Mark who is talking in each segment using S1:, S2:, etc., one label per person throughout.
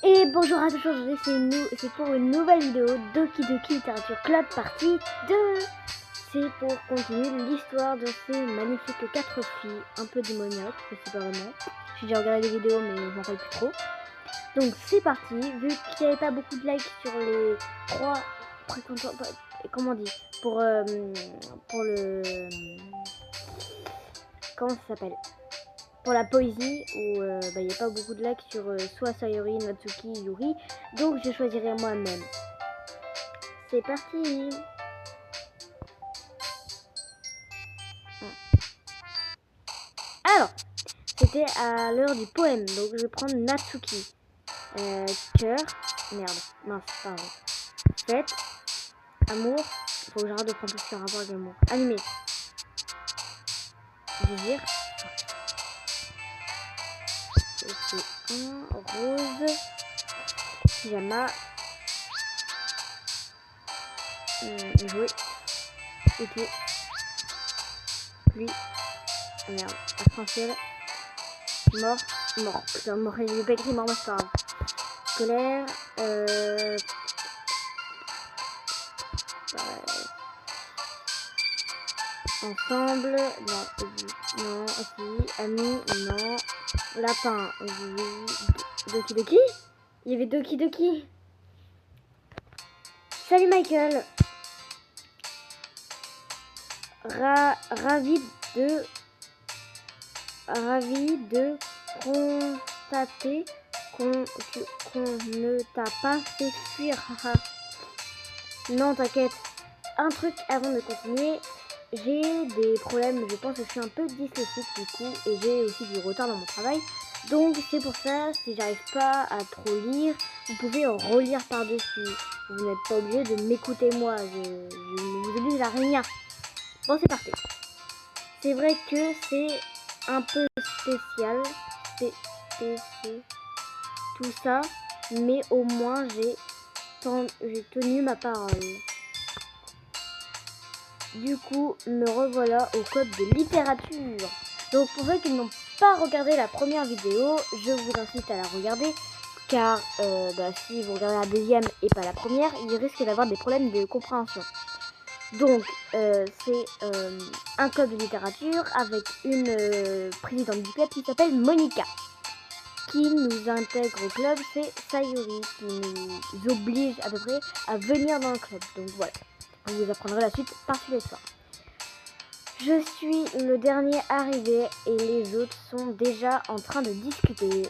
S1: Et bonjour à tous, aujourd'hui c'est pour une nouvelle vidéo Doki Doki Literature Club partie 2. C'est pour continuer l'histoire de ces magnifiques 4 filles, un peu démoniaques, je sais pas vraiment. J'ai déjà regardé les vidéos mais je m'en rappelle plus trop. Donc c'est parti, vu qu'il n'y avait pas beaucoup de likes sur les 3... Comment on dit pour le... Comment ça s'appelle, pour la poésie où il n'y a pas beaucoup de likes sur soit Sayori, Natsuki, Yuri, donc je choisirai moi-même. C'est parti. Alors, c'était à l'heure du poème, donc je vais prendre Natsuki. Cœur, merde, mince, pardon. Fête, amour, faut que j'arrête de prendre tout ce qui a rapport avec l'amour. Animé, désir, c'est un, rose, pyjama, jouer, été, pluie, merde, arc-en-ciel, mort, putain, mort, j'ai pas écrit mort, mais c'est pas grave. Scolaire, ensemble, non, aussi, amis, non, lapin, oui, Doki Doki, il y avait Doki Doki. Salut Michael. Ravi de constater qu'on ne t'a pas fait fuir. Non, t'inquiète. Un truc avant de continuer, j'ai des problèmes, je pense que je suis un peu dyslexique du coup, et j'ai aussi du retard dans mon travail. Donc c'est pour ça, si j'arrive pas à trop lire, vous pouvez en relire par-dessus. Vous n'êtes pas obligé de m'écouter moi, je ne vous oblige à rien. Bon, c'est parti. C'est vrai que c'est un peu spécial, tout ça, mais au moins j'ai tenu ma parole. Du coup, me revoilà au club de littérature. Donc pour ceux qui n'ont pas regardé la première vidéo, je vous incite à la regarder, car si vous regardez la deuxième et pas la première, il risque d'avoir des problèmes de compréhension. Donc c'est un club de littérature avec une présidente du club qui s'appelle Monica. Qui nous intègre au club, c'est Sayori qui nous oblige à peu près à venir dans le club. Donc voilà, vous apprendrez la suite par-dessus les soirs. Je suis le dernier arrivé et les autres sont déjà en train de discuter.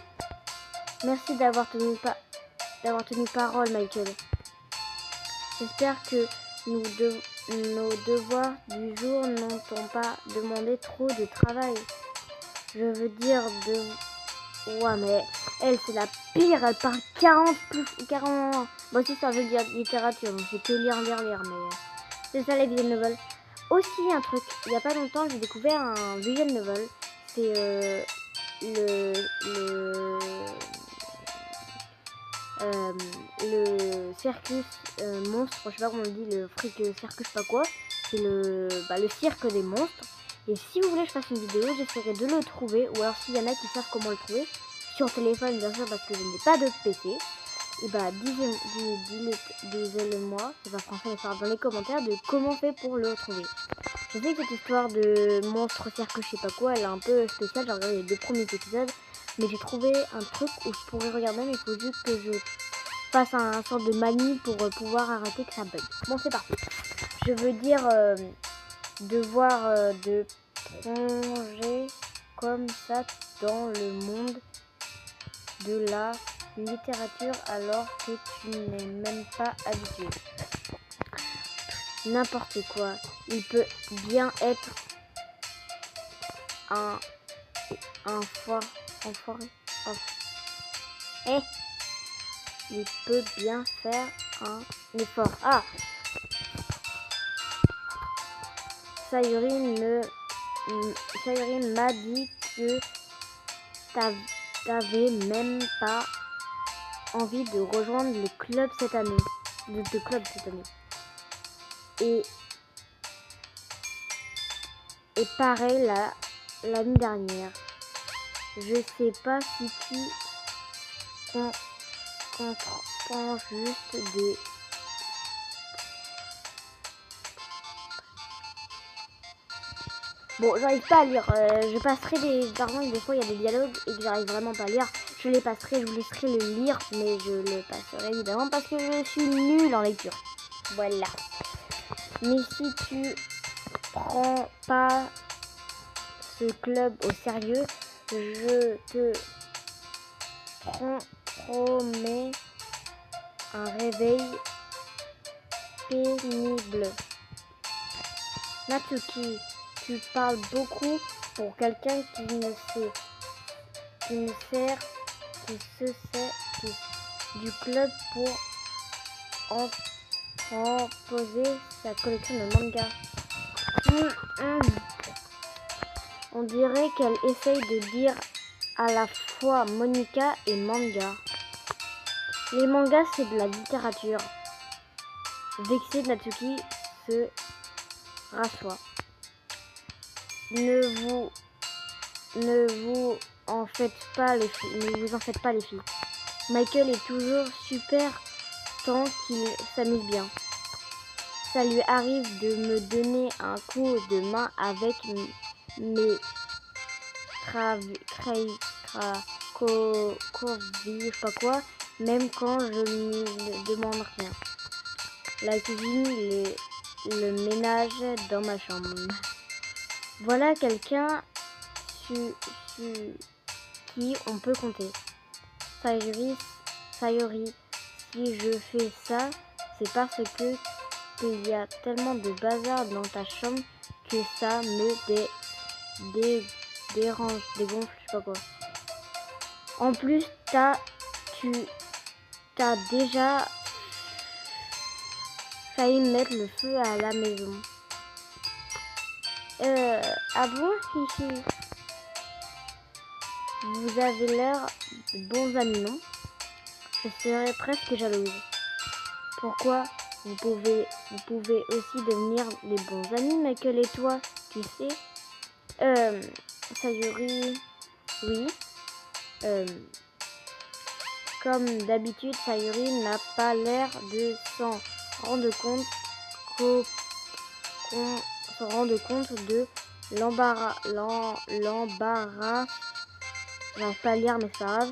S1: Merci d'avoir tenu parole, Michael. J'espère que nos devoirs du jour n'ont pas demandé trop de travail. Je veux dire Ouais, mais elle, c'est la pire. Elle parle 40. Bon, si, c'est un jeu de littérature, donc c'est que lire, mais c'est ça les visual novels. Aussi, un truc, il y a pas longtemps, j'ai découvert un visual novel. C'est le circus monstre, je sais pas comment on dit, le fric circus, je sais pas quoi. C'est le cirque des monstres. Et si vous voulez que je fasse une vidéo, j'essaierai de le trouver. Ou alors s'il y en a qui savent comment le trouver, sur téléphone bien sûr, parce que je n'ai pas de PC. Et bah dites-le-moi, c'est pas français, mais dans les commentaires de comment fait pour le trouver. Je sais que cette histoire de monstre cirque, je sais pas quoi, elle est un peu spéciale. J'ai regardé les 2 premiers épisodes, mais j'ai trouvé un truc où je pourrais regarder, mais il faut juste que je fasse un sorte de manie pour pouvoir arrêter que ça bug. Bon, c'est parti. Je veux dire devoir de plonger comme ça dans le monde de la littérature alors que tu n'es même pas habitué. N'importe quoi. Il peut bien être il peut bien faire un effort. Ah, Sayori m'a dit que t'avais même pas envie de rejoindre le club cette année. Et pareil l'année dernière. Je sais pas si tu comprends juste des... Bon, j'arrive pas à lire. Je passerai des... Par contre, des fois, il y a des dialogues et que j'arrive vraiment pas à lire. Je les passerai, je vous laisserai le lire, mais je le passerai évidemment parce que je suis nulle en lecture. Voilà. Mais si tu prends pas ce club au sérieux, je te promets un réveil pénible. Natsuki, tu parles beaucoup pour quelqu'un qui se sert du club pour en poser sa collection de mangas. On dirait qu'elle essaye de dire à la fois Monica et manga. Les mangas, c'est de la littérature. Vexé, Natsuki se rassoit. Ne vous en faites pas les filles. Ne vous en faites pas les filles. Michael est toujours super tant qu'il s'amuse bien. Ça lui arrive de me donner un coup de main avec mes je sais pas quoi, même quand je ne demande rien. La cuisine, le ménage dans ma chambre. Voilà quelqu'un qui on peut compter. Sayori, si je fais ça, c'est parce que qu'il y a tellement de bazar dans ta chambre que ça me dérange, dégonfle, je sais pas quoi. En plus, tu t'as déjà failli mettre le feu à la maison. Ah bon, Hihi? Vous avez l'air de bons amis, non? Je serais presque jalouse. Pourquoi? Vous pouvez aussi devenir les bons amis, Michael et toi, tu sais. Sayori, oui. Comme d'habitude, Sayori n'a pas l'air de s'en rendre compte de l'embarras, j'arrive pas à lire mais c'est pas grave,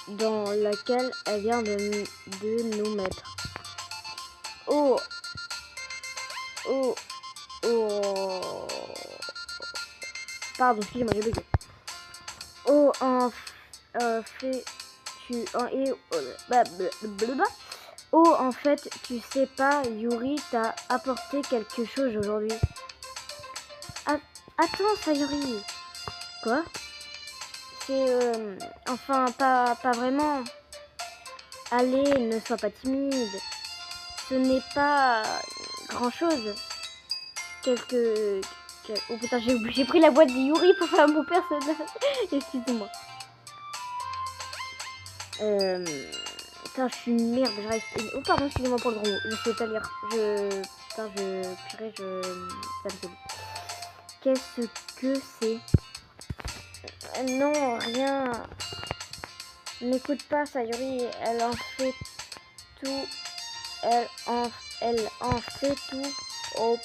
S1: dans laquelle elle vient de nous mettre. Oh. Pardon, excusez-moi, j'ai bugué. Oh, Oh, en fait, tu sais pas, Yuri t'a apporté quelque chose aujourd'hui. Attends, Sayori. Quoi? C'est, enfin, pas vraiment. Allez, ne sois pas timide. Ce n'est pas grand-chose. Oh putain, j'ai pris la boîte de Yuri pour faire mon personnage. Excusez-moi. Putain, je suis une merde, j'arrive. Oh pardon, excusez-moi pour le gros mot. Je sais pas lire. Ça me saoule. Qu'est-ce que c'est? Non, rien. N'écoute pas, Sayori. Elle en fait tout au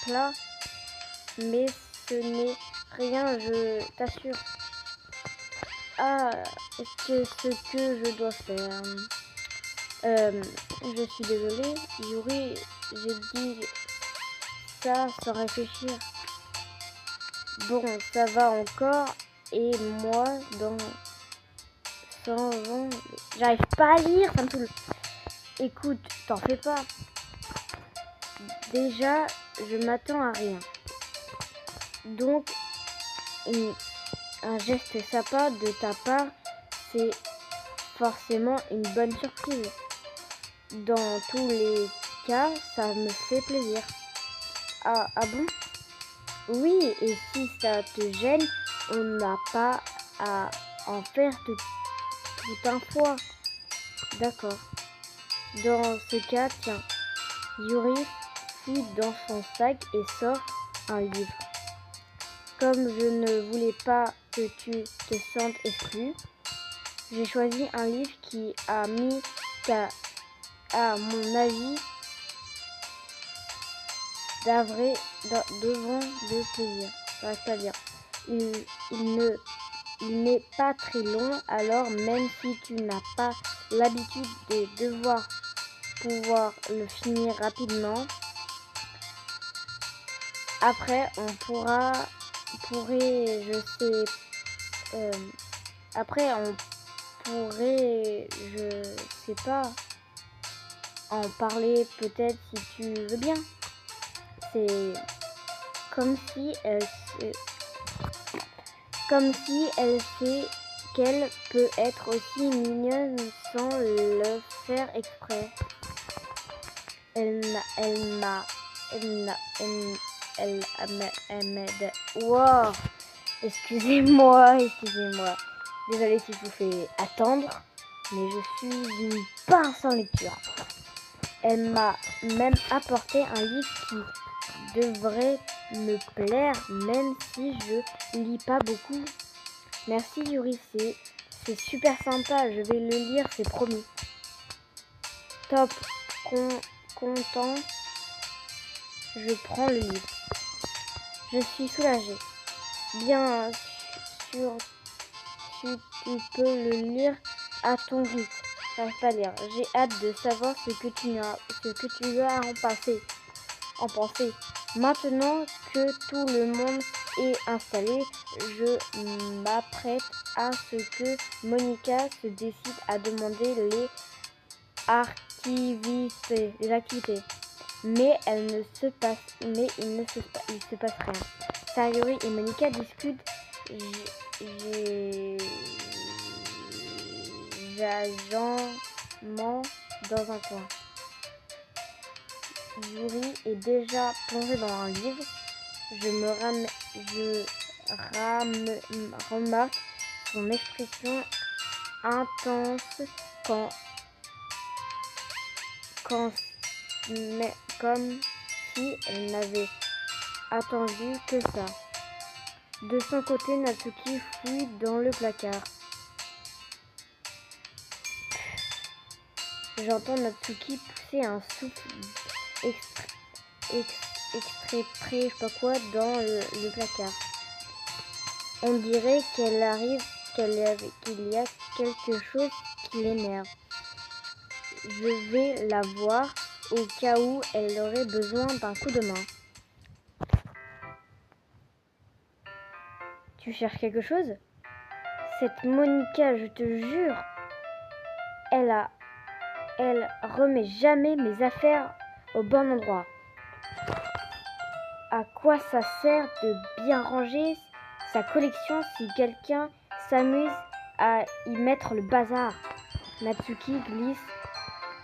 S1: plat. Mais ce n'est rien, je t'assure. Ah, ce que je dois faire. Je suis désolée, Yuri, j'ai dit ça sans réfléchir. Bon, ça va encore. Et moi, j'arrive pas à lire, ça me saoule. Écoute, t'en fais pas. Déjà, je m'attends à rien. Donc, un geste sympa de ta part, c'est forcément une bonne surprise. Dans tous les cas, ça me fait plaisir. Ah bon? Oui, et si ça te gêne, on n'a pas à en faire tout un fois. D'accord. Dans ce cas, tiens, Yuri fouille dans son sac et sort un livre. Comme je ne voulais pas que tu te sentes exclu, J'ai choisi un livre qui a mis, à mon avis, devant le plaisir. J'arrive pas à dire. Il n'est pas très long, alors même si tu n'as pas l'habitude de devoir pouvoir le finir rapidement. Après, je sais pas, en parler peut-être si tu veux bien. C'est comme si elle sait qu'elle peut être aussi mignonne sans le faire exprès. Wow, excusez-moi. Désolée si je vous fais attendre, mais je suis une pince en lecture. Elle m'a même apporté un livre qui devrait me plaire, même si je lis pas beaucoup. Merci Yuri, c'est super sympa, je vais le lire, c'est promis. Top, content, je prends le livre. Je suis soulagée. Bien sûr, tu peux le lire à ton rythme. J'arrive pas à lire. J'ai hâte de savoir ce que tu vas en penser. Maintenant que tout le monde est installé, je m'apprête à ce que Monica se décide à demander les activités. Mais il se passe rien. Sayuri et Monica discutent jaillement dans un coin. Yuri est déjà plongé dans un livre. Je remarque son expression intense comme si elle n'avait attendu que ça. De son côté, Natsuki fouille dans le placard. J'entends Natsuki pousser un souffle extrait je sais pas quoi, dans le placard. On dirait qu'il y a quelque chose qui l'énerve. Je vais la voir au cas où elle aurait besoin d'un coup de main. Tu cherches quelque chose? Cette Monica, je te jure, elle remet jamais mes affaires au bon endroit. À quoi ça sert de bien ranger sa collection si quelqu'un s'amuse à y mettre le bazar? Natsuki glisse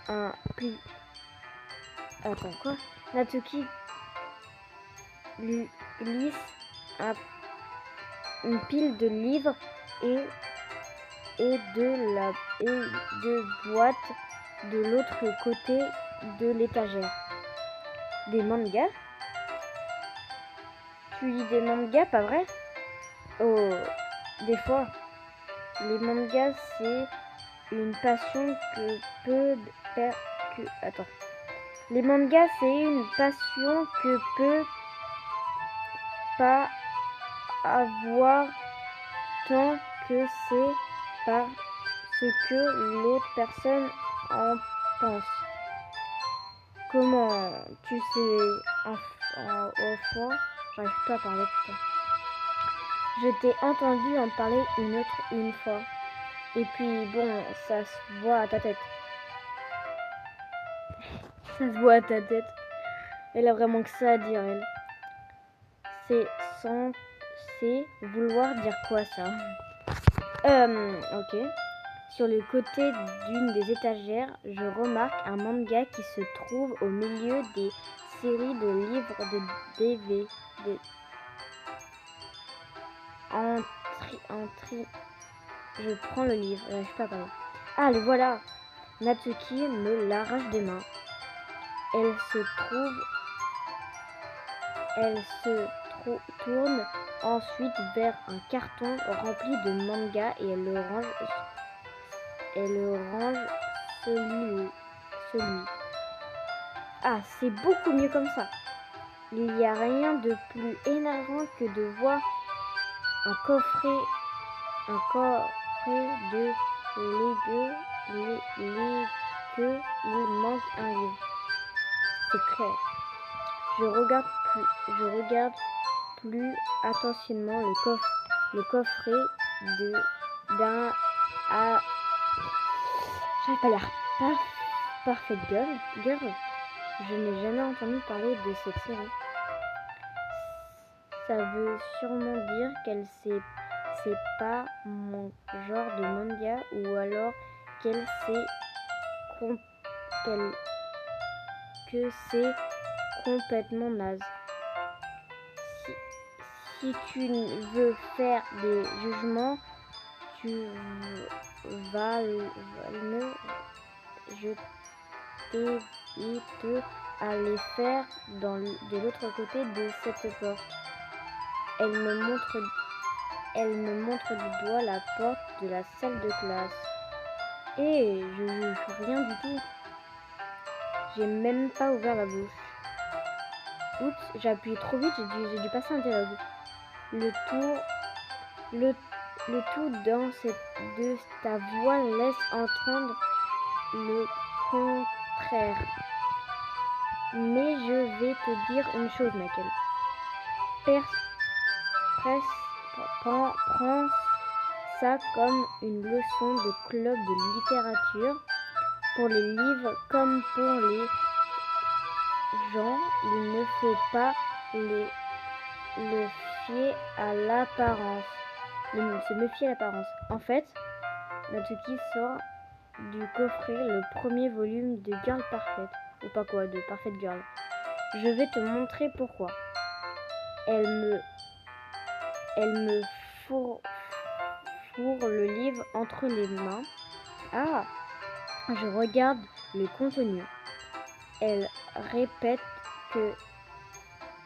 S1: un pli. Attends, quoi? Natsuki glisse une pile de livres et de boîtes de l'autre côté de l'étagère. Des mangas? Tu lis des mangas, pas vrai? Oh, des fois. Les mangas, c'est une passion Les mangas, c'est une passion que peut pas avoir tant que c'est pas ce que l'autre personne en pense. Comment tu sais au fond? J'arrive pas à parler, putain. Je t'ai entendu en parler une fois. Et puis bon, ça se voit à ta tête. Ça se voit à ta tête. Elle a vraiment que ça à dire, elle. C'est censé vouloir dire quoi, ça? Ok. Sur le côté d'une des étagères, je remarque un manga qui se trouve au milieu des séries de livres de DVD. Je prends le livre, je sais pas parler. Ah, le voilà! Natsuki me l'arrache des mains. Elle se tourne ensuite vers un carton rempli de mangas et elle le range Elle range celui. Ah, c'est beaucoup mieux comme ça. Il n'y a rien de plus énervant que de voir un coffret de que il manque un livre. C'est clair. Je regarde plus attentivement le coffret d'un j'arrive pas à lire. Perfect Girl. Je n'ai jamais entendu parler de cette série. Ça veut sûrement dire qu'elle c'est pas mon genre de manga ou alors qu'elle sait que c'est complètement naze. Si tu veux faire des jugements, tu vas me je t'invite à les faire de l'autre côté de cette porte. Elle me montre du doigt la porte de la salle de classe. Et je juge rien du tout. J'ai même pas ouvert la bouche. Oups, j'ai appuyé trop vite, j'ai dû passer un dialogue. Le tout de ta voix laisse entendre le contraire. Mais je vais te dire une chose, Michael. Prends ça comme une leçon de club de littérature. Pour les livres comme pour les gens, il ne faut pas le fier à l'apparence. Se méfier à l'apparence. En fait, Natsuki sort du coffret le premier volume de Girl Perfect. Ou pas quoi, de Perfect Girl. Je vais te montrer pourquoi. Elle me fourre le livre entre les mains. Ah, je regarde le contenu. Elle répète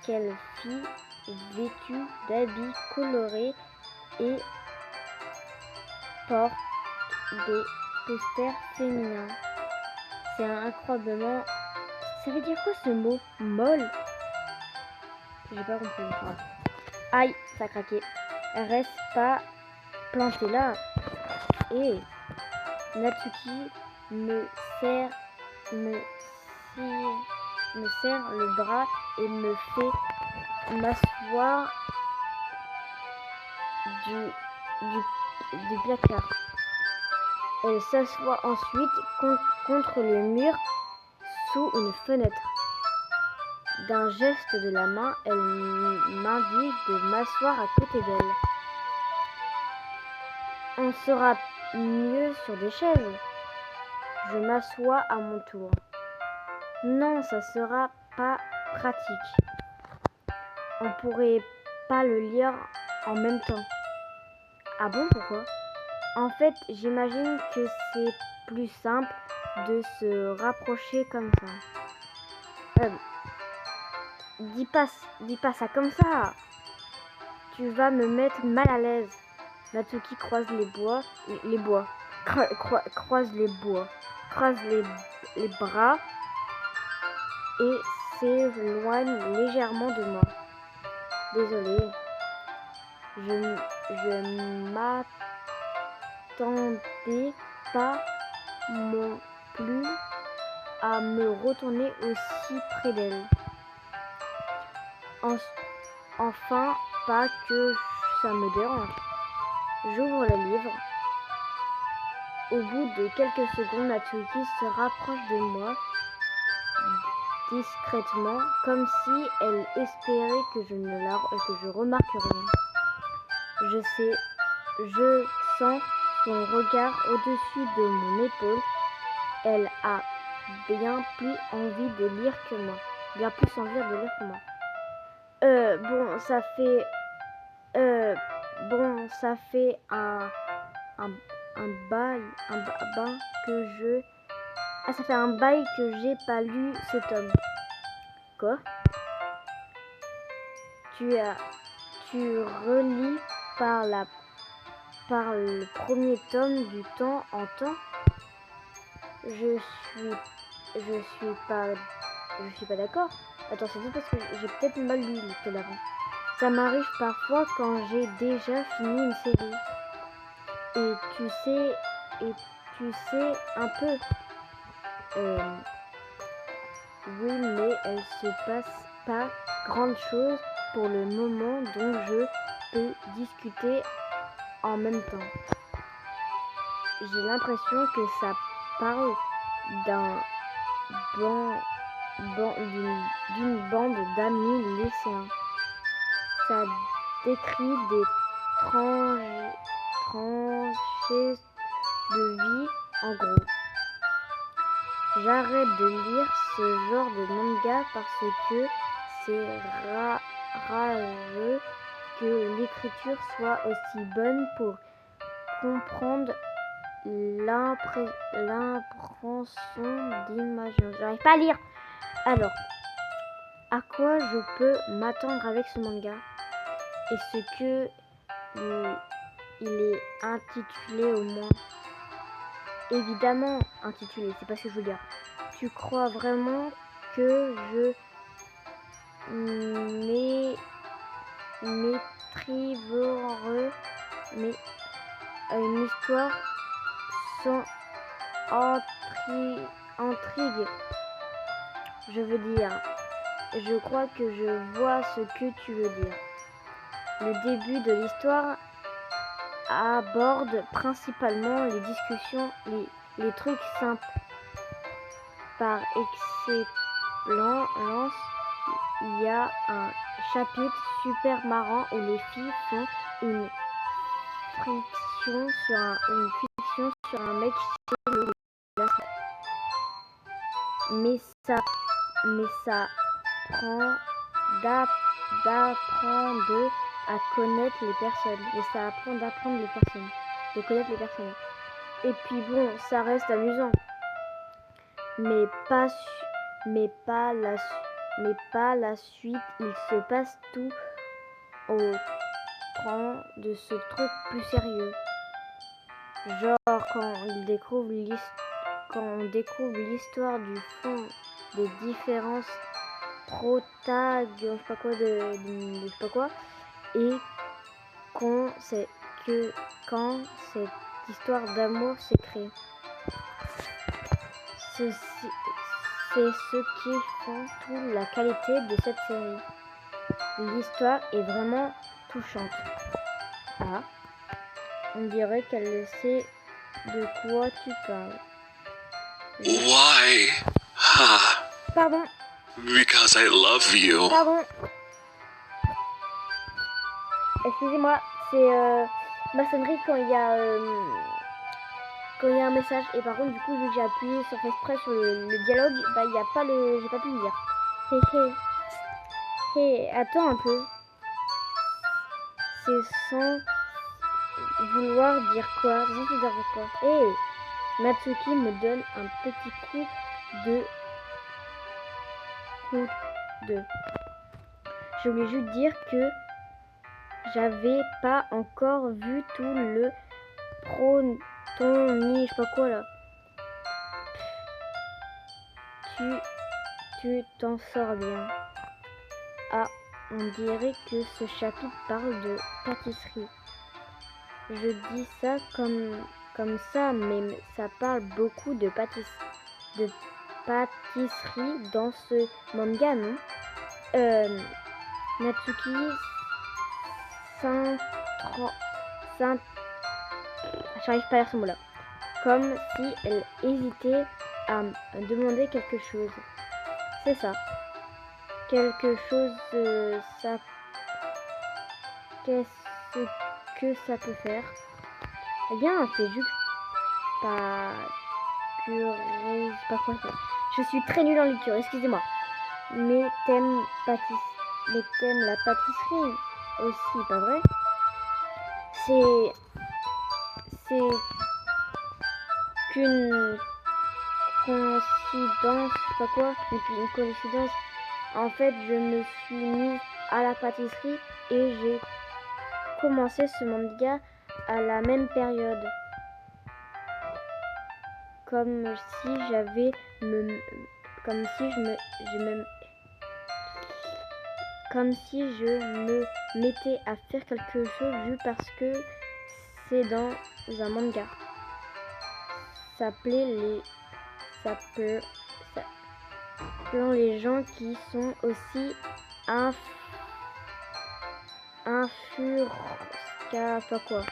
S1: quelle fille vêtue d'habits colorés et porte des posters féminins. C'est incroyablement... Ça veut dire quoi ce mot? Molle? J'ai pas compris. Aïe, ça a craqué. Elle reste pas plantée là. Et Natsuki me serre le bras et me fait m'asseoir du placard. Elle s'assoit ensuite contre le mur sous une fenêtre. D'un geste de la main, elle m'indique de m'asseoir à côté d'elle. On sera mieux sur des chaises. Je m'assois à mon tour. Non, ça sera pas pratique. On pourrait pas le lire en même temps. Ah bon, pourquoi? En fait, j'imagine que c'est plus simple de se rapprocher comme ça. Dis pas ça comme ça. Tu vas me mettre mal à l'aise. Natsuki croise les bras et s'éloigne légèrement de moi. Désolée, je m'attendais pas non plus à me retourner aussi près d'elle. Enfin, pas que ça me dérange. J'ouvre le livre. Au bout de quelques secondes, Natsuki se rapproche de moi discrètement, comme si elle espérait que je remarque rien. Je sens son regard au-dessus de mon épaule. Elle a bien plus envie de lire que moi. Ça fait un bail que j'ai pas lu ce tome. Quoi? Tu relis par la par le premier tome du temps en temps. Je suis pas d'accord. Attends, c'est juste parce que j'ai peut-être mal lu le tome avant. Ça m'arrive parfois quand j'ai déjà fini une série. Et tu sais un peu. Oui, mais elle se passe pas grande chose pour le moment, donc je peux discuter en même temps. J'ai l'impression que ça parle d'une bande d'amis lycéens. Ça décrit des tranchées de vie en gros. J'arrête de lire ce genre de manga parce que c'est rareux que l'écriture soit aussi bonne pour comprendre l'impression d'imaginer. J'arrive pas à lire. Alors, à quoi je peux m'attendre avec ce manga? Est-ce que il est intitulé au moins? Évidemment intitulé, c'est pas ce que je veux dire. Tu crois vraiment que je maîtriserai une histoire sans intrigue? Je veux dire, je crois que je vois ce que tu veux dire. Le début de l'histoire aborde principalement les discussions, les trucs simples. Par excellence, il y a un chapitre super marrant où les filles font une fiction sur un mec chez le glaçon. Mais ça prend d'apprendre à connaître les personnes. Mais ça apprend d'apprendre les personnes, de connaître les personnes. Et puis bon, ça reste amusant. Mais pas la suite. Il se passe tout au temps de ce truc plus sérieux. Genre quand on découvre l'histoire du fond des différences protagonistes, je sais pas quoi, et quand cette histoire d'amour s'est créée. C'est ce qui fait toute la qualité de cette série. L'histoire est vraiment touchante. Ah, on dirait qu'elle sait de quoi tu parles.
S2: Why? Ha.
S1: Pardon.
S2: Because I love you.
S1: Pardon. Excusez-moi, c'est ma sonnerie quand il y a un message. Et par contre, du coup, vu que j'ai appuyé sur exprès sur le dialogue, bah il y a pas j'ai pas pu le lire. Hé hé. Hé, attends un peu. C'est sans vouloir dire quoi? Sans vouloir dire quoi? Hé, Natsuki me donne un petit coup de. Je voulais juste dire que j'avais pas encore vu tout le protoni, je sais pas quoi là. Tu t'en sors bien. Ah, on dirait que ce chapitre parle de pâtisserie. Je dis ça comme ça, mais ça parle beaucoup de pâtisserie dans ce manga, non? Natsuki j'arrive pas à lire ce mot-là. Comme si elle hésitait à me demander quelque chose. C'est ça. Quelque chose, ça. Qu'est-ce que ça peut faire? Rien, c'est juste pas curé, pas quoi faire. Je suis très nulle en lecture, excusez-moi. Mais t'aimes la pâtisserie aussi, pas vrai? C'est qu'une coïncidence, pas quoi, une coïncidence. En fait, je me suis mise à la pâtisserie et j'ai commencé ce manga à la même période. Comme si j'avais comme si je me mettais à faire quelque chose juste parce que c'est dans un manga. S'appelant les gens qui sont aussi pas quoi.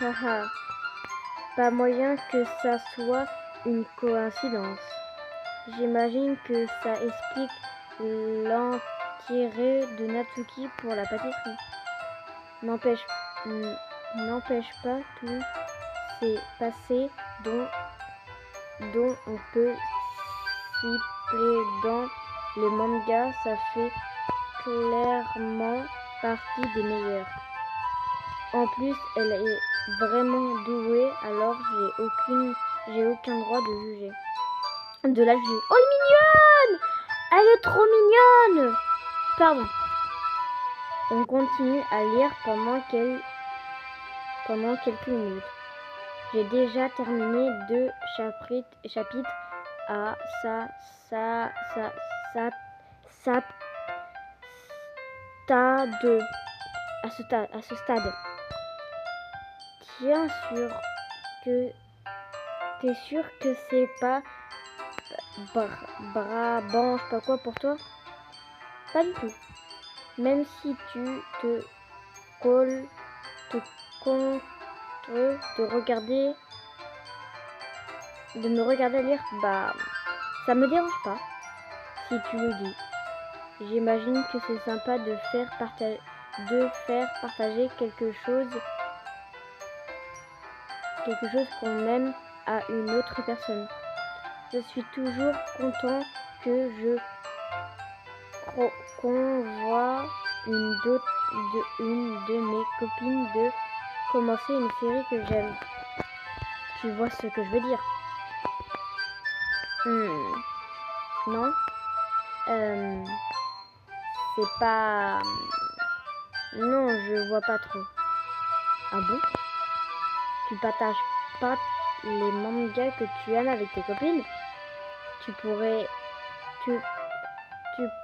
S1: Haha. Pas moyen que ça soit une coïncidence. J'imagine que ça explique l'intérêt de Natsuki pour la pâtisserie. N'empêche pas, tout s'est passé dont on peut cibler dans les mangas, ça fait clairement partie des meilleurs. En plus, elle est vraiment douée, alors j'ai aucun droit de juger. De la juger. Oh, elle est mignonne! Elle est trop mignonne! Pardon. On continue à lire pendant quelques minutes. J'ai déjà terminé 2 chapitres à ce stade. T'es sûr que c'est pas Brabant, je sais pas quoi pour toi? Pas du tout. Même si tu te contre de me regarder lire, bah ça me dérange pas si tu le dis. J'imagine que c'est sympa de faire partager quelque chose qu'on aime à une autre personne. Je suis toujours content que qu'on voit une de mes copines de commencer une série que j'aime. Tu vois ce que je veux dire? Non. C'est pas... Non, je vois pas trop. Ah bon? Tu partages pas les mangas que tu aimes avec tes copines? Tu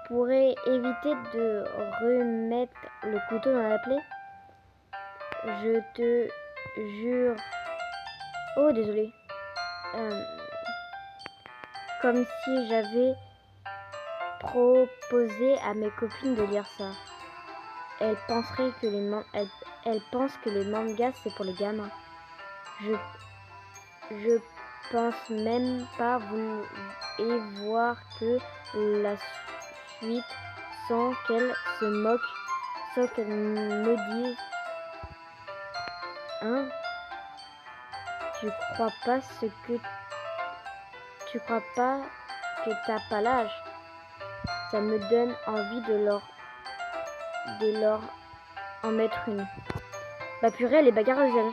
S1: pourrais éviter de remettre le couteau dans la plaie? Je te jure. Oh, désolé. Comme si j'avais proposé à mes copines de lire ça. Elles pensent que les mangas c'est pour les gamins. Je pense même pas voir que la suite sans qu'elles se moquent, sans qu'elles me disent hein? Tu crois pas que t'as pas l'âge? Ça me donne envie de leur en mettre une. Bah purée, les bagarreuses, elles.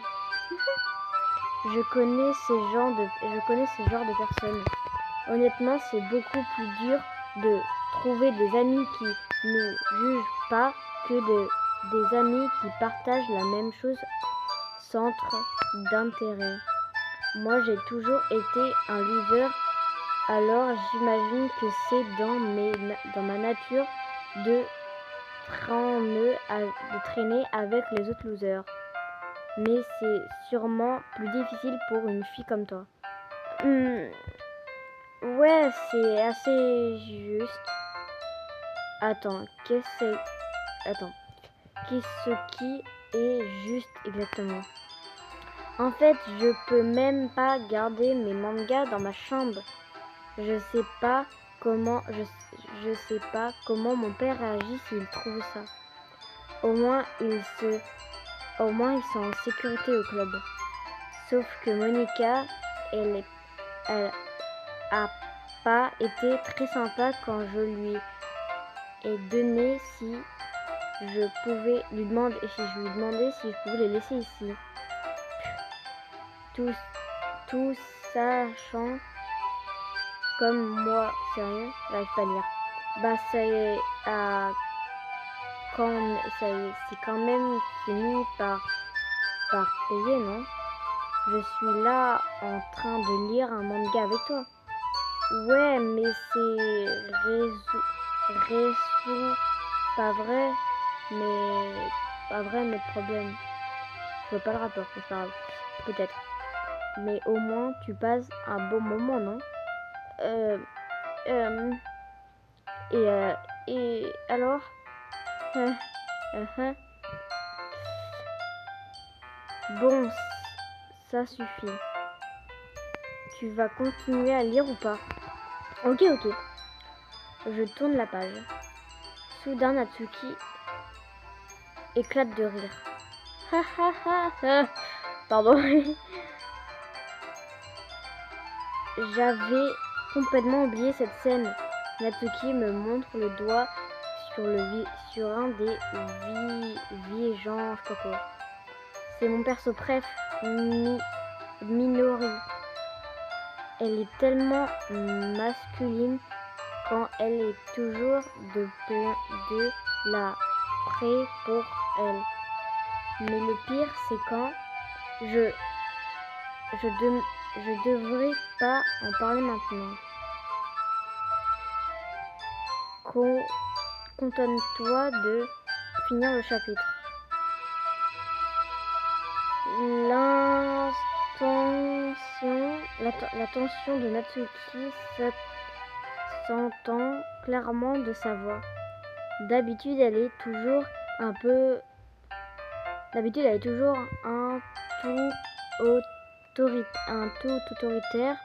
S1: Je connais ce genre de personnes. Honnêtement, c'est beaucoup plus dur de trouver des amis qui nous jugent pas que des amis qui partagent la même chose, centre d'intérêt. Moi, j'ai toujours été un loser, alors j'imagine que c'est dans ma nature de traîner avec les autres losers. Mais c'est sûrement plus difficile pour une fille comme toi. Ouais, c'est assez juste. Attends, qu'est-ce qui est juste exactement? En fait, je peux même pas garder mes mangas dans ma chambre. Je sais pas comment mon père réagit s'il trouve ça. Au moins ils sont en sécurité au club. Sauf que Monica, elle a pas été très sympa quand je lui ai donné si je pouvais lui demander si je pouvais les laisser ici. Tout sachant comme moi, sérieux, j'arrive pas à lire. Bah c'est quand même fini par par payer, non? Je suis là en train de lire un manga avec toi. Ouais, mais c'est pas vrai, mais problème. Je vois pas le rapport, c'est pas grave. Peut-être. Mais au moins, tu passes un bon moment, non? Euh, et alors? Euh, euh. Bon, ça suffit. Tu vas continuer à lire ou pas? Ok. Je tourne la page. Soudain, Natsuki éclate de rire. Ha ha ha ha. Pardon. J'avais complètement oublié cette scène. Natsuki me montre le doigt sur un des gens, je sais pas quoi. C'est mon perso préf, Minori. Elle est tellement masculine quand elle est toujours de la près pour elle. Mais le pire, c'est quand je devrais pas en parler maintenant. Contente-toi de finir le chapitre. La tension de Natsuki s'entend clairement de sa voix. D'habitude, elle est toujours un tout autoritaire.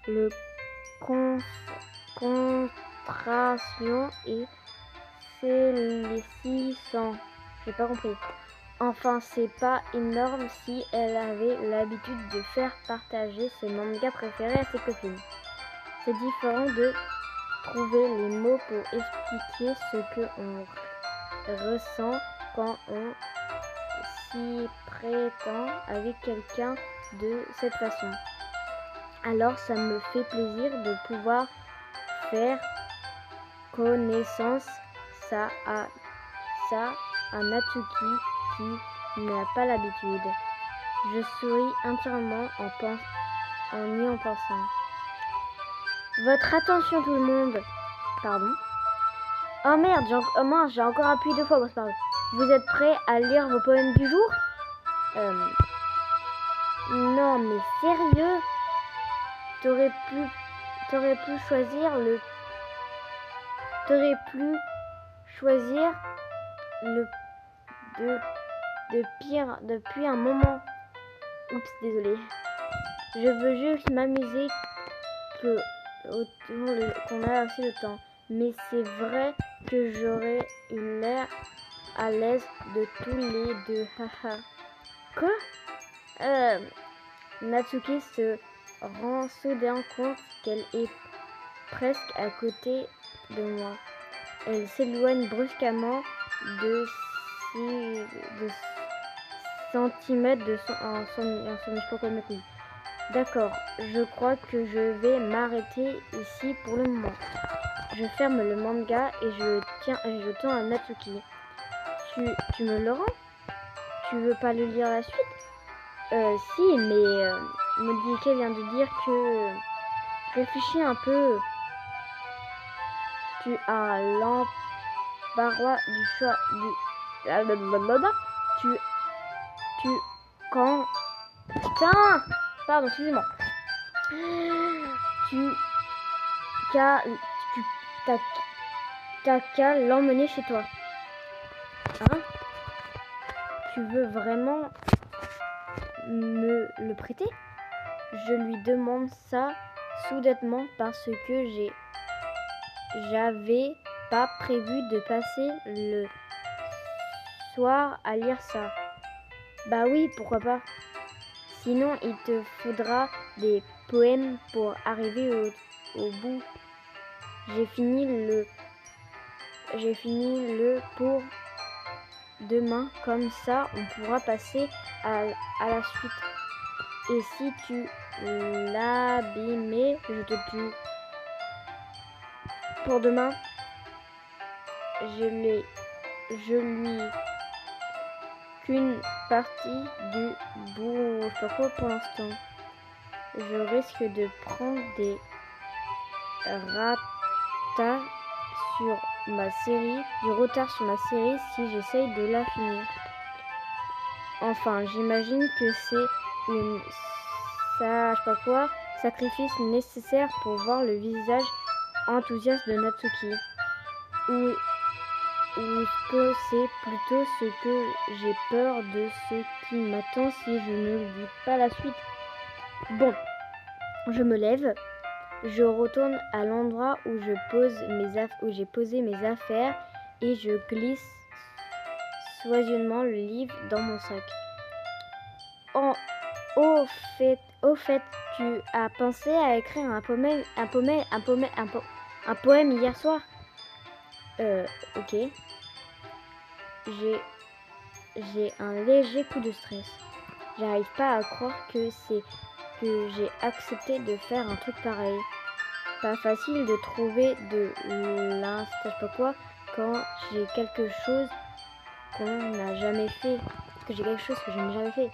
S1: Le concentration et saisissant. J'ai pas compris. Enfin, c'est pas énorme si elle avait l'habitude de faire partager ses mangas préférés à ses copines. C'est différent de trouver les mots pour expliquer ce que on ressent quand on s'y prétend avec quelqu'un de cette façon. Alors, ça me fait plaisir de pouvoir faire connaissance ça à Natsuki qui n'a pas l'habitude. Je souris entièrement en y pensant. Votre attention tout le monde. Pardon. Oh merde, j'ai encore appuyé 2 fois. Bon, c'est pas grave. Vous êtes prêts à lire vos poèmes du jour? Non mais sérieux? T'aurais pu choisir depuis un moment. Oups, désolé. Je veux juste m'amuser qu'on a aussi le temps. Mais c'est vrai que j'aurais eu l'air à l'aise de tous les deux. Haha. Quoi? Natsuki se rend soudain compte qu'elle est presque à côté de moi. Elle s'éloigne brusquement de centimètres de son D'accord, je crois que je vais m'arrêter ici pour le moment. Je ferme le manga et je tends à Natsuki. Tu me le rends? Tu veux pas le lire la suite? Si, mais Modique vient de dire que... Réfléchis un peu. Tu as l'embarras du choix quand... Putain! Pardon, excusez-moi. T'as qu'à l'emmener chez toi. Hein? Tu veux vraiment me le prêter? Je lui demande ça soudainement parce que j'avais pas prévu de passer le soir à lire ça. Bah oui, pourquoi pas. Sinon, il te faudra des poèmes pour arriver au bout. J'ai fini le pour demain, comme ça on pourra passer à la suite. Et si tu l'abîmais, je te tue. Pour demain, je l'ai je lui qu'une partie du bout, je sais pas quoi pour l'instant. Je risque de prendre des retard sur ma série, si j'essaye de la finir. Enfin, j'imagine que c'est une sacrifice nécessaire pour voir le visage enthousiaste de Natsuki. Ou est-ce que c'est plutôt ce que j'ai peur de ce qui m'attend si je ne lis pas la suite? Bon, je me lève, je retourne à l'endroit où j'ai posé mes affaires et je glisse soigneusement le livre dans mon sac. Au fait, tu as pensé à écrire un poème hier soir? Ok. J'ai un léger coup de stress. J'arrive pas à croire que j'ai accepté de faire un truc pareil. Pas facile de trouver de quand j'ai quelque chose qu'on n'a jamais fait. Parce que j'ai quelque chose que je n'ai jamais fait.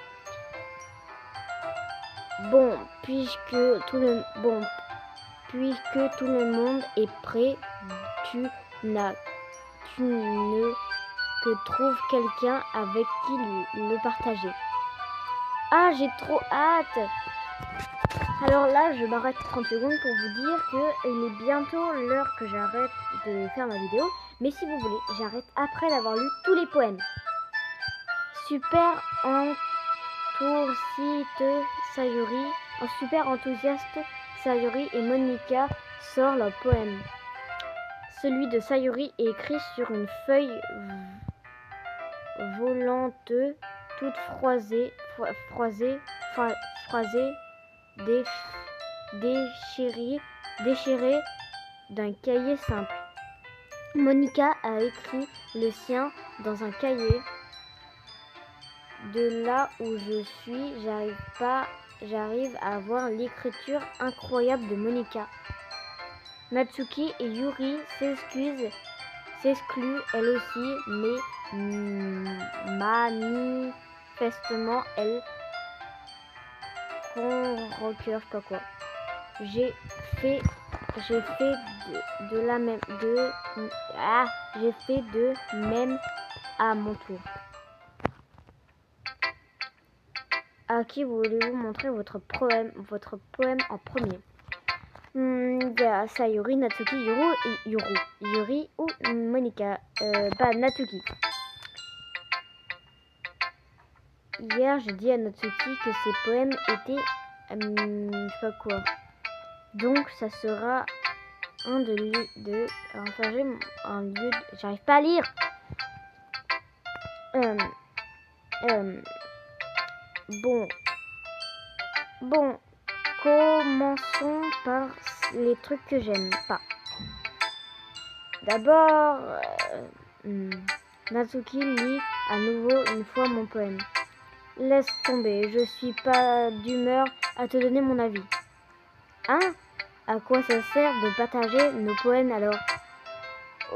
S1: Bon, puisque tout le monde est prêt, tu ne que trouves quelqu'un avec qui le partager. Ah, j'ai trop hâte! Alors là, je m'arrête 30 secondes pour vous dire qu'il est bientôt l'heure que j'arrête de faire ma vidéo. Mais si vous voulez, j'arrête après d'avoir lu tous les poèmes. Super enthousiaste, Sayuri et Monica sortent leur poème. Celui de Sayuri est écrit sur une feuille volante, toute froissée, déchirée d'un cahier simple. Monica a écrit le sien dans un cahier. De là où je suis, j'arrive à voir l'écriture incroyable de Monica. Natsuki et Yuri s'excluent elle aussi, mais manifestement elle conroqueur, je sais pas quoi. J'ai fait de même à mon tour. À qui voulez-vous montrer votre poème en premier? Il y a Sayuri, Natsuki, Yuri ou Monica. Natsuki. Hier, j'ai dit à Natsuki que ses poèmes étaient je sais pas quoi. Donc, ça sera j'arrive pas à lire. Bon, commençons par les trucs que j'aime pas. D'abord, Natsuki lit à nouveau une fois mon poème. Laisse tomber, je suis pas d'humeur à te donner mon avis. Hein? À quoi ça sert de partager nos poèmes alors?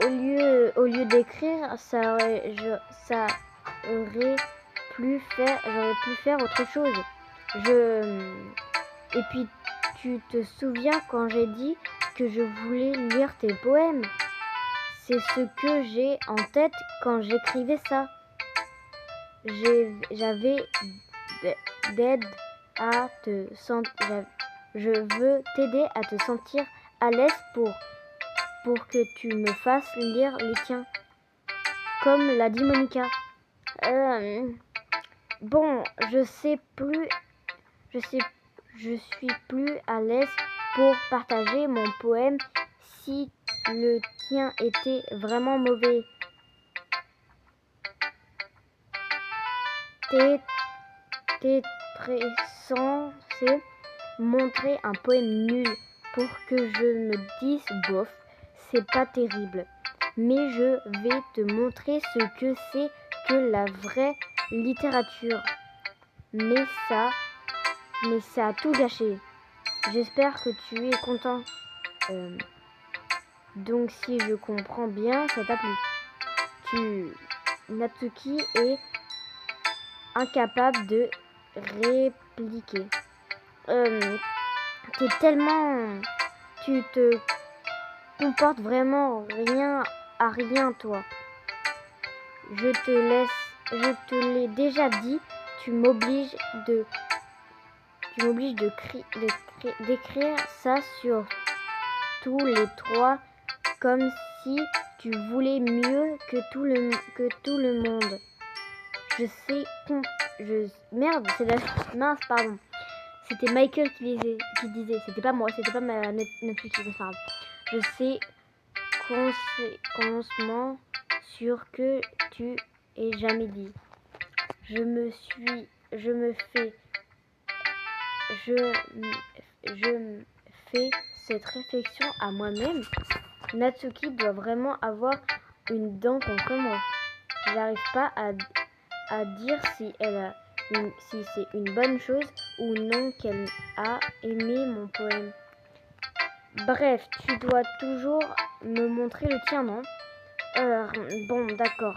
S1: Au lieu d'écrire, j'aurais pu faire autre chose. Et puis, tu te souviens quand j'ai dit que je voulais lire tes poèmes? C'est ce que j'ai en tête quand j'écrivais ça. Je veux t'aider à te sentir à l'aise pour que tu me fasses lire les tiens. Comme l'a dit Monica. Bon, je suis plus à l'aise pour partager mon poème si le tien était vraiment mauvais. T'es censé montrer un poème nul pour que je me dise bof, c'est pas terrible. Mais je vais te montrer ce que c'est que la vraie littérature. Mais ça a tout gâché. J'espère que tu es content. Donc si je comprends bien, ça t'a plu. Natsuki est incapable de répliquer. T'es tellement... Tu te comportes vraiment rien à rien, toi. Je te l'ai déjà dit, tu m'obliges d'écrire ça sur tous les trois, comme si tu voulais mieux que tout le monde. Je sais merde, c'est la mince, pardon. C'était Michael qui disait, c'était pas moi, c'était pas ma Natsuki, c'est pas grave. Je sais consciemment sûr que tu aies jamais dit. Je me fais cette réflexion à moi-même. Natsuki doit vraiment avoir une dent contre moi. J'arrive pas à dire si c'est une bonne chose ou non qu'elle a aimé mon poème. Bref, tu dois toujours me montrer le tien, non? Bon, d'accord.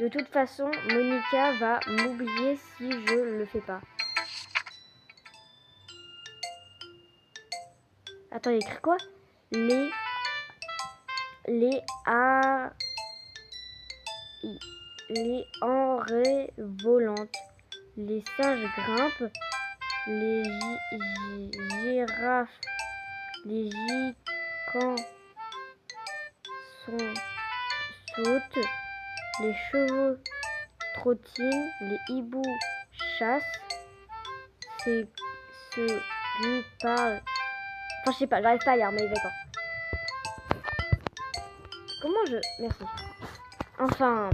S1: De toute façon, Monica va m'oublier si je le fais pas. Attends, il écrit quoi? Les enraies volantes. Les singes grimpent. Les girafes. Les gicans sautent. Les chevaux trottinent. Les hiboux chassent. C'est ce lui parle. Enfin, je sais pas, j'arrive pas à lire, mais d'accord. Comment je... Merci. Enfin,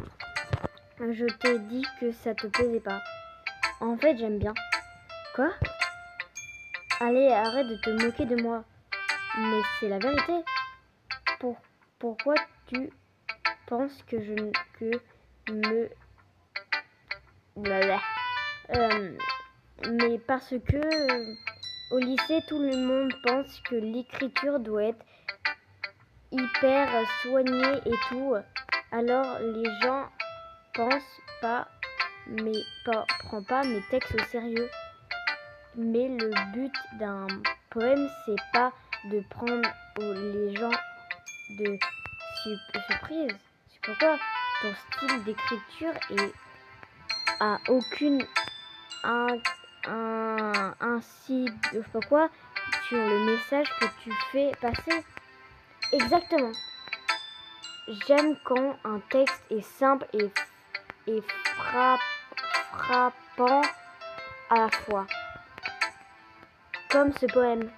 S1: je t'ai dit que ça te plaisait pas. En fait, j'aime bien. Quoi? Allez, arrête de te moquer de moi. Mais c'est la vérité. Pourquoi tu penses que Blablabla. Mais parce que au lycée, tout le monde pense que l'écriture doit être hyper soignée et tout. Alors les gens pensent pas, prends pas mes textes au sérieux. Mais le but d'un poème, c'est pas de prendre les gens de surprise. C'est pourquoi ton style d'écriture est à aucune incide, je sais pas quoi, sur le message que tu fais passer. Exactement. J'aime quand un texte est simple et frappant à la fois. Comme ce poème.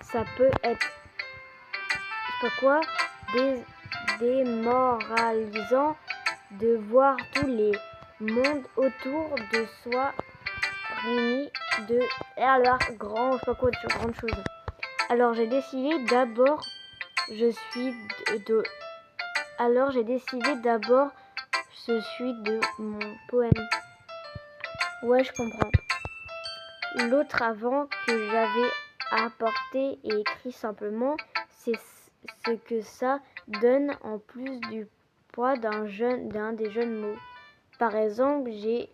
S1: Ça peut être, je sais pas quoi, démoralisant de voir tous les mondes autour de soi réunis de grande chose. Alors j'ai décidé d'abord je suis de mon poème. Ouais, je comprends. L'autre avant que j'avais apporté et écrit simplement, c'est ce que ça donne en plus du poids d'un des jeunes mots. Par exemple, j'ai...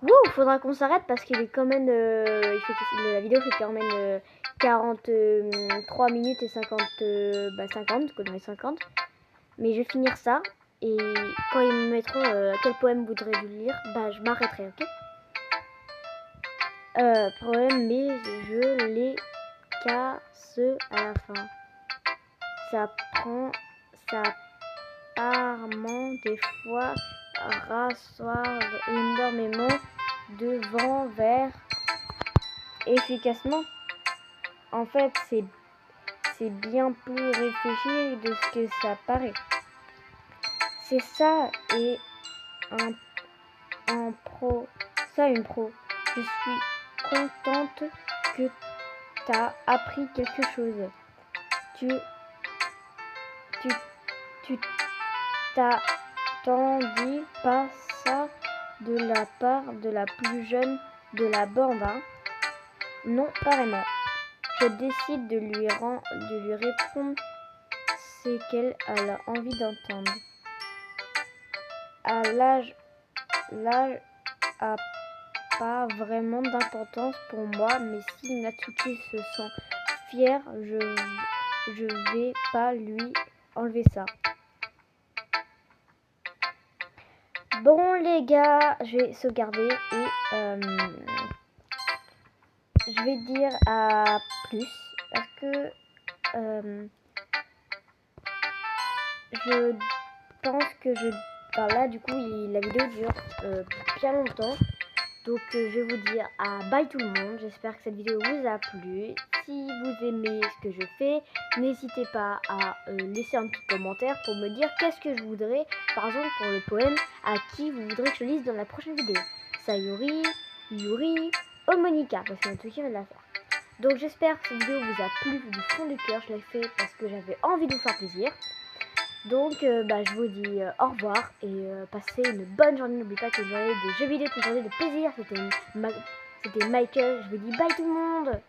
S1: Wouh, faudra qu'on s'arrête parce qu'il est quand même... la vidéo fait quand même 43 minutes et 50... 50, dans les 50. Mais je vais finir ça. Et quand ils me mettront quel poème voudrais-tu lire, je m'arrêterai, ok? Problème, mais je les casse à la fin. Ça apparemment des fois rasseoir énormément devant vers efficacement. En fait, c'est bien plus réfléchi de ce que ça paraît. C'est ça et une pro. Je suis contente que t'as appris quelque chose. Tu t'attendis pas ça de la part de la plus jeune de la bande, hein? Non, pas vraiment. Je décide de lui répondre ce qu'elle a envie d'entendre. l'âge a pas vraiment d'importance pour moi, mais si Natsuki se sent fier, je vais pas lui enlever ça. Bon les gars, je vais sauvegarder et je vais dire à plus parce que je pense que enfin là du coup la vidéo dure bien longtemps. Donc je vais vous dire à bye tout le monde, j'espère que cette vidéo vous a plu. Si vous aimez ce que je fais, n'hésitez pas à laisser un petit commentaire pour me dire qu'est-ce que je voudrais, par exemple pour le poème, à qui vous voudrez que je lise dans la prochaine vidéo. Sayuri, Yuri, ou Monica, parce que Natsuki va la faire. Donc j'espère que cette vidéo vous a plu du fond du cœur, je l'ai fait parce que j'avais envie de vous faire plaisir. Donc je vous dis au revoir et passez une bonne journée. N'oubliez pas que une journée de jeux vidéo est une journée de plaisir. C'était Michael, je vous dis bye tout le monde.